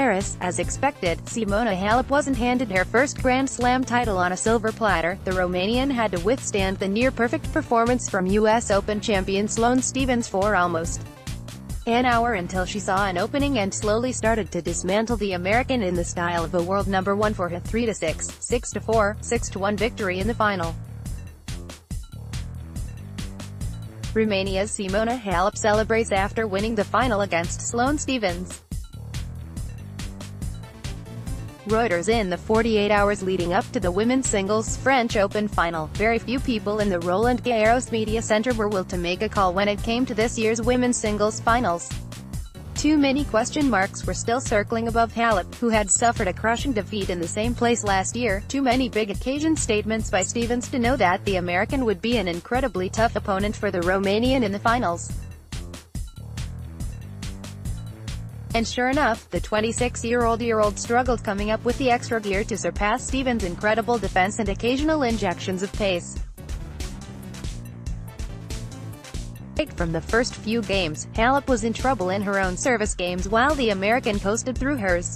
Paris, as expected, Simona Halep wasn't handed her first Grand Slam title on a silver platter. The Romanian had to withstand the near-perfect performance from US Open champion Sloane Stephens for almost an hour until she saw an opening and slowly started to dismantle the American in the style of a world number one for her 3-6, 6-4, 6-1 victory in the final. Romania's Simona Halep celebrates after winning the final against Sloane Stephens. Reuters In the 48 hours leading up to the women's singles French Open final, very few people in the Roland Garros Media Center were willing to make a call when it came to this year's women's singles finals. Too many question marks were still circling above Halep, who had suffered a crushing defeat in the same place last year. Too many big occasion statements by Stephens to know that the American would be an incredibly tough opponent for the Romanian in the finals. And sure enough, the 26-year-old struggled coming up with the extra gear to surpass Stephens' incredible defense and occasional injections of pace. Right from the first few games, Halep was in trouble in her own service games while the American coasted through hers.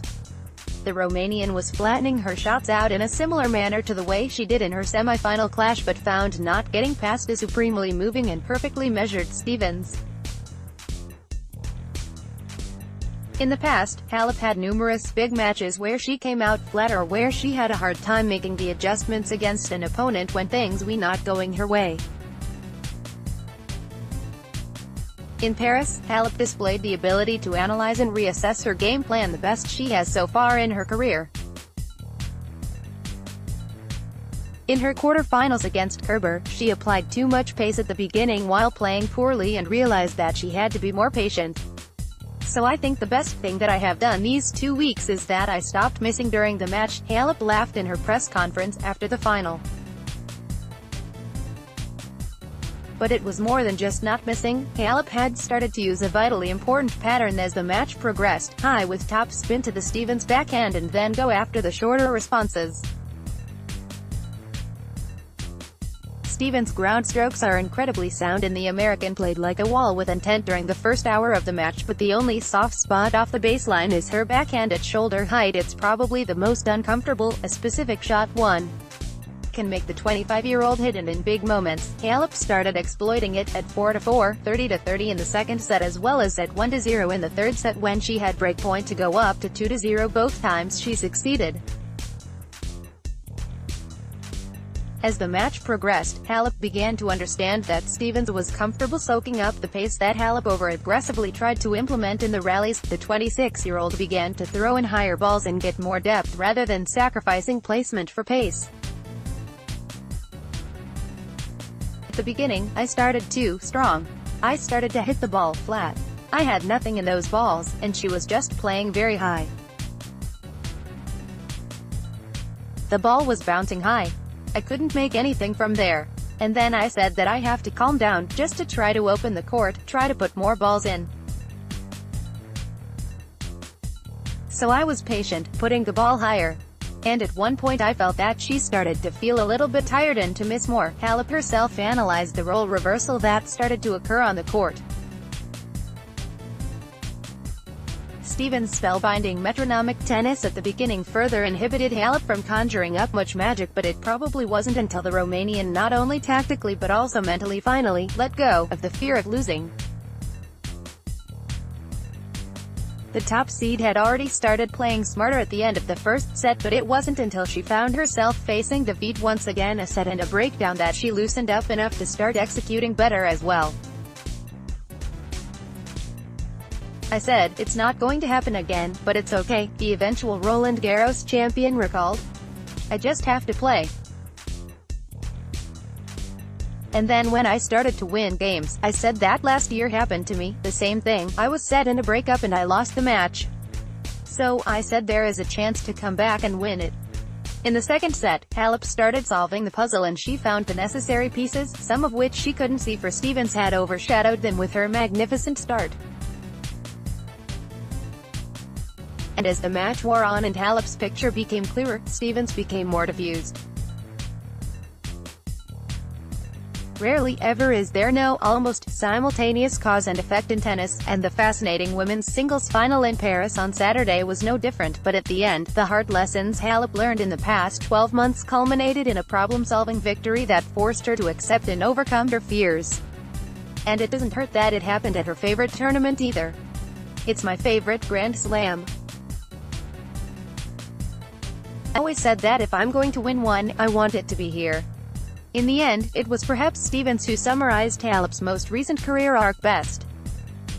The Romanian was flattening her shots out in a similar manner to the way she did in her semi-final clash, but found not getting past a supremely moving and perfectly measured Stephens. In the past, Halep had numerous big matches where she came out flat or where she had a hard time making the adjustments against an opponent when things were not going her way. In Paris, Halep displayed the ability to analyze and reassess her game plan, the best she has so far in her career. In her quarterfinals against Kerber, she applied too much pace at the beginning while playing poorly and realized that she had to be more patient. "So I think the best thing that I have done these 2 weeks is that I stopped missing during the match," Halep laughed in her press conference after the final. But it was more than just not missing. Halep had started to use a vitally important pattern as the match progressed: high with top spin to the Stephens backhand and then go after the shorter responses. Stephens' ground strokes are incredibly sound and the American played like a wall with intent during the first hour of the match, but the only soft spot off the baseline is her backhand at shoulder height. It's probably the most uncomfortable. A specific shot one can make the 25-year-old hit it in big moments. Halep started exploiting it at 4-4, 30-30 in the second set, as well as at 1-0 in the third set when she had breakpoint to go up to 2-0. Both times she succeeded. As the match progressed, Halep began to understand that Stephens was comfortable soaking up the pace that Halep over-aggressively tried to implement in the rallies. The 26-year-old began to throw in higher balls and get more depth rather than sacrificing placement for pace. At the beginning, I started too strong. I started to hit the ball flat. I had nothing in those balls, and she was just playing very high. The ball was bouncing high. I couldn't make anything from there. And then I said that I have to calm down, just to try to open the court, try to put more balls in. So I was patient, putting the ball higher. And at one point I felt that she started to feel a little bit tired and to miss more. Halep herself analyzed the role reversal that started to occur on the court. Stephens' spellbinding metronomic tennis at the beginning further inhibited Halep from conjuring up much magic, but it probably wasn't until the Romanian not only tactically but also mentally finally let go of the fear of losing. The top seed had already started playing smarter at the end of the first set, but it wasn't until she found herself facing defeat once again, a set and a breakdown, that she loosened up enough to start executing better as well. "I said, it's not going to happen again, but it's okay," the eventual Roland Garros champion recalled. "I just have to play. And then when I started to win games, I said that last year happened to me, the same thing. I was set in a breakup and I lost the match. So, I said there is a chance to come back and win it." In the second set, Halep started solving the puzzle and she found the necessary pieces, some of which she couldn't see, for Stephens had overshadowed them with her magnificent start. And as the match wore on and Halep's picture became clearer, Stephens became more diffused. Rarely ever is there no, almost, simultaneous cause and effect in tennis, and the fascinating women's singles final in Paris on Saturday was no different, but at the end, the hard lessons Halep learned in the past 12 months culminated in a problem-solving victory that forced her to accept and overcome her fears. And it doesn't hurt that it happened at her favorite tournament either. It's my favorite Grand Slam. I always said that if I'm going to win one, I want it to be here. In the end, it was perhaps Stephens who summarized Halep's most recent career arc best.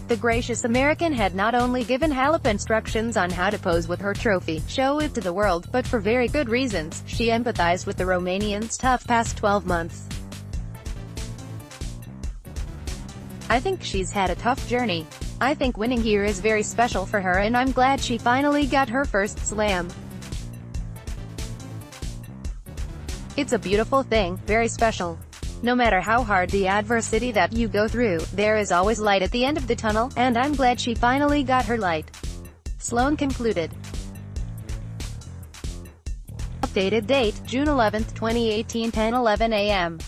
The gracious American had not only given Halep instructions on how to pose with her trophy, show it to the world, but for very good reasons. She empathized with the Romanian's tough past 12 months. I think she's had a tough journey. I think winning here is very special for her, and I'm glad she finally got her first slam. It's a beautiful thing, very special. No matter how hard the adversity that you go through, there is always light at the end of the tunnel, and I'm glad she finally got her light. Sloane concluded. Updated date, June 11, 2018, 10:11 a.m.